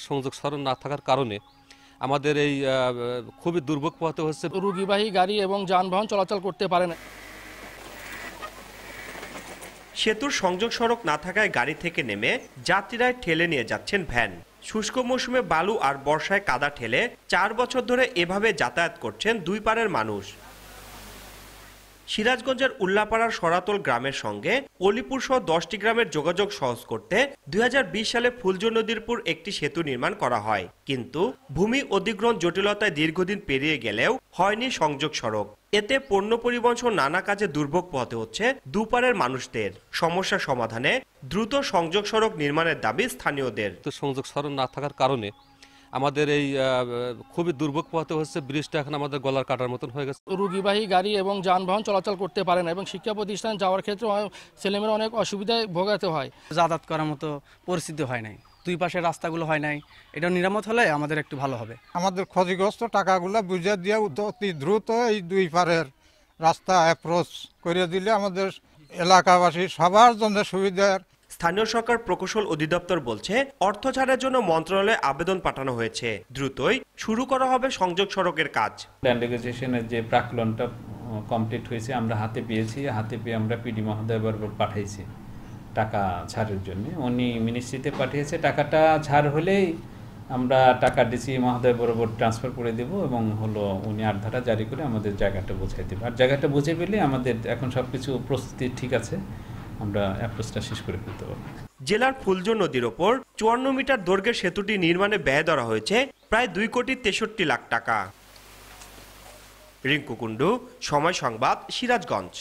সংযোগ সড়ক না থাকার কারণে আমাদের এই খুবই দুর্ভোগ পোহাতে হচ্ছে। রোগীবাহী গাড়ি এবং যানবাহন চলাচল করতে পারে না। সেতুর সংযোগ সড়ক না থাকায় গাড়ি থেকে নেমে যাত্রীরা ঠেলে নিয়ে যাচ্ছেন ভ্যান। শুষ্ক মৌসুমে বালু আর বর্ষায় কাদা ঠেলে 4 বছর ধরে এভাবে যাতায়াত করছেন দুই পারের মানুষ। সিরাজগঞ্জের উল্লাপাড়ার সরাতল গ্রামের সঙ্গে অলিপুর সহ 10টি গ্রামের যোগাযোগ সহজ করতে 2020 সালে ফুলজো নদীর উপর একটি সেতু নির্মাণ করা হয়, কিন্তু ভূমি অধিগ্রহণ জটিলতায় দীর্ঘদিন পেরিয়ে গেলেও হয়নি সংযোগ সড়ক। এতে পণ্য পরিবহন সহ নানা কাজে দুর্ভোগ পোহাতে হচ্ছে দুপারের মানুষদের। সমস্যা সমাধানে দ্রুত সংযোগ সড়ক নির্মাণের দাবি স্থানীয়দের। সংযোগ সড়ক না থাকার কারণে আমাদের এই খুবই দুর্ভোগ পোহাতে হচ্ছে। ব্রিজটা এখন আমাদের গলার কাটার মতন হয়ে গেছে। রোগীবাহী গাড়ি এবং যানবাহন চলাচল করতে পারে না এবং শিক্ষা প্রতিষ্ঠান যাওয়ার ক্ষেত্রে ছেলেমেয়েরা অনেক অসুবিধায় ভোগাতে হয়। যাতায়াত করার মতো পরিস্থিতি হয় নাই, দুই পাশের রাস্তাগুলো হয় নাই। এটা নিরামত হলে আমাদের একটু ভালো হবে। আমাদের ক্ষতিগ্রস্ত টাকাগুলো বুঝে দিয়ে অতি দ্রুত এই দুই পারের রাস্তা অ্যাপ্রোচ করে দিলে আমাদের এলাকাবাসী সবার জন্য সুবিধার। স্থানীয় সরকার প্রকৌশল অধিদপ্তর বলছে, অর্থ ছাড়ের জন্য মন্ত্রণালয়ে আবেদন পাঠানো হয়েছে। দ্রুতই শুরু করা হবে সংযোগ সড়কের কাজ। ল্যান্ড নেগোসিয়েশনের যে প্রাক্কলনটা কমপ্লিট হয়েছে আমরা হাতে পেয়েছি, হাতে পেয়ে আমরা পিডি মহোদয় বরাবর পাঠাইছি টাকা ছাড়ের জন্য। উনি মিনিস্ট্রিতে পাঠিয়েছে, টাকাটা ছাড় হলেই আমরা টাকা ডিসি মহোদয় বরাবর ট্রান্সফার করে দেব এবং উনি 8 ধারা জারি করে আমাদের জায়গাটা বুঝাই দেবে। আর জায়গাটা বুঝে পেলে আমাদের এখন সবকিছু প্রস্তুতি ঠিক আছে, আমরা অ্যাপ্রোচটা শেষ করে ফেলতে পারবো। জেলার ফুলজো নদীর ওপর 54 মিটার দৈর্ঘ্যের সেতুটি নির্মাণে ব্যয় ধরা হয়েছে প্রায় 2,63,00,000 টাকা। রিঙ্কু কুণ্ডু, সময় সংবাদ, সিরাজগঞ্জ।